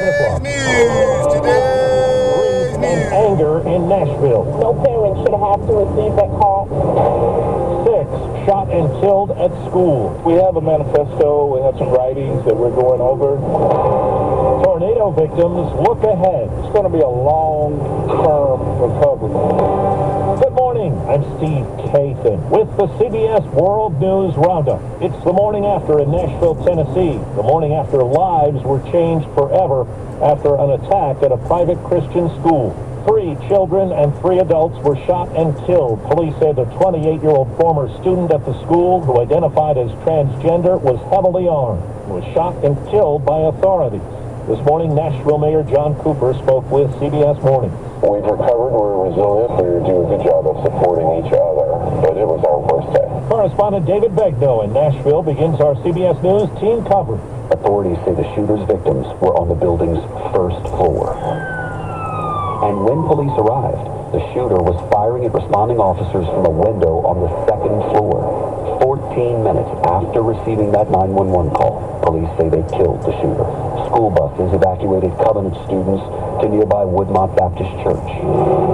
Today's news. Anger in Nashville. No parent should have to receive that call. 6 shot and killed at school. We have a manifesto. We have some writings that we're going over. Tornado victims look ahead. It's going to be a long-term recovery. Good morning. I'm Steve Kathan with the CBS World News Roundup. It's the morning after in Nashville, Tennessee. The morning after lives were changed forever after an attack at a private Christian school. 3 children and 3 adults were shot and killed. Police said the 28-year-old former student at the school, who identified as transgender, was heavily armed and was shot and killed by authorities. This morning, Nashville Mayor John Cooper spoke with CBS Morning. We've recovered, we're resilient, we do a good job of supporting each other, but it was our worst day. Correspondent David Begnaud in Nashville begins our CBS News team coverage. Authorities say the shooter's victims were on the building's first floor. And when police arrived, the shooter was firing at responding officers from a window on the second floor. 14 minutes after receiving that 911 call, police say they killed the shooter. School buses evacuated Covenant students to nearby Woodmont Baptist Church.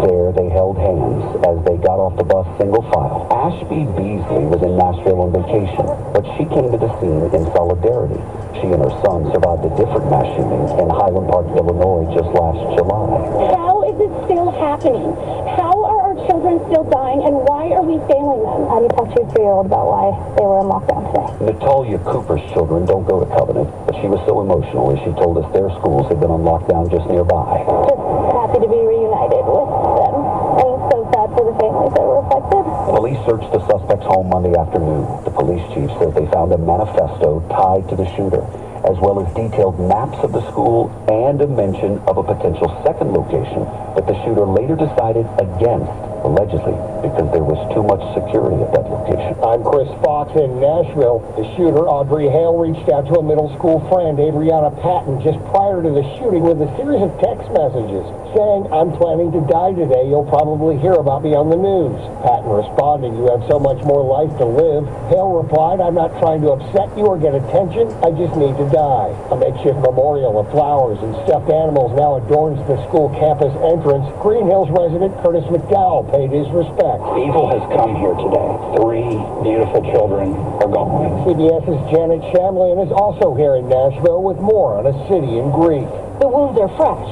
There, they held hands as they got off the bus single file. Ashby Beasley was in Nashville on vacation, but she came to the scene in solidarity. She and her son survived a different mass shooting in Highland Park, Illinois, just last July. How is it still happening? How are our children still dying, and why are we failing them? How do you talk to your 3-year-old about why they were in lockdown today? Natalia Cooper's children don't go to Covenant, but she was so emotional as she told us their schools had been on lockdown just nearby. Just happy to be reunited with them, and so sad for the families that were affected. Police searched the suspect's home Monday afternoon. The police chief said they found a manifesto tied to the shooter, as well as detailed maps of the school and a mention of a potential second location that the shooter later decided against, allegedly because there was too much security at that location. I'm Chris Fox in Nashville. The shooter, Audrey Hale, reached out to a middle school friend, Adriana Patton, just prior to the shooting with a series of text messages saying, "I'm planning to die today. You'll probably hear about me on the news." Patton responded, "You have so much more life to live." Hale replied, "I'm not trying to upset you or get attention. I just need to die." A makeshift memorial of flowers and stuffed animals now adorns the school campus entrance. Green Hills resident Curtis McDowell paid his respects. Evil has come here today. 3 beautiful children are gone. CBS's Janet Shamlian is also here in Nashville with more on a city in grief. The wounds are fresh,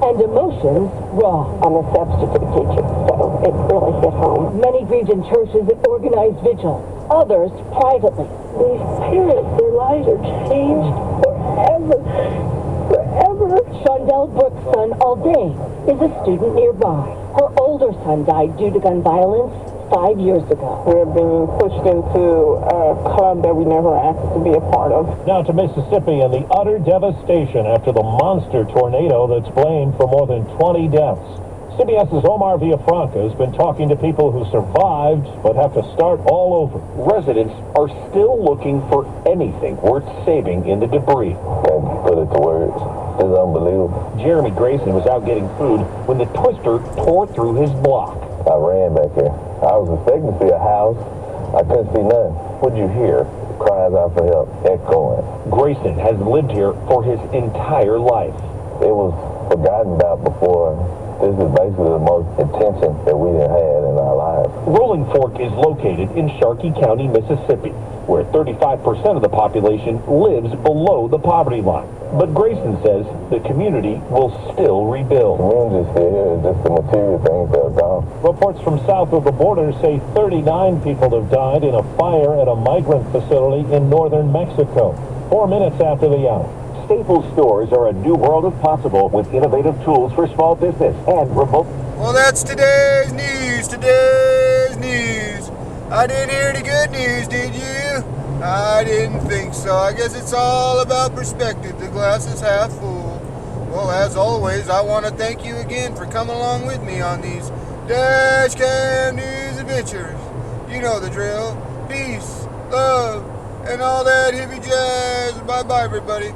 and emotions raw. I'm a substitute teacher, so it really hit home. Many grieved in churches that organized vigil, others privately. These parents, their lives are changed forever. Shondell Brooks' son, Alday, is a student nearby. Her older son died due to gun violence 5 years ago. We're being pushed into a club that we never asked to be a part of. Now to Mississippi and the utter devastation after the monster tornado that's blamed for more than 20 deaths. CBS's Omar Villafranca has been talking to people who survived but have to start all over. Residents are still looking for anything worth saving in the debris. Can't put it to words. It's unbelievable. Jeremy Grayson was out getting food when the twister tore through his block. I ran back here. I was expecting to see a house. I couldn't see nothing. What'd you hear? Cries out for help, echoing. Grayson has lived here for his entire life. It was forgotten about before. This is basically the most attention that we have had in our lives. Rolling Fork is located in Sharkey County, Mississippi, where 35% of the population lives below the poverty line. But Grayson says the community will still rebuild. The community still here, it's just the material things that are gone. Reports from south of the border say 39 people have died in a fire at a migrant facility in northern Mexico. 4 minutes after the hour. Staples stores are a new world of possible with innovative tools for small business and remote. Well, that's today's news. I didn't hear any good news, did you? I didn't think so. I guess it's all about perspective. The glass is half full. Well, as always, I want to thank you again for coming along with me on these Dash Cam News adventures. You know the drill. Peace, love, and all that hippie jazz. Bye-bye, everybody.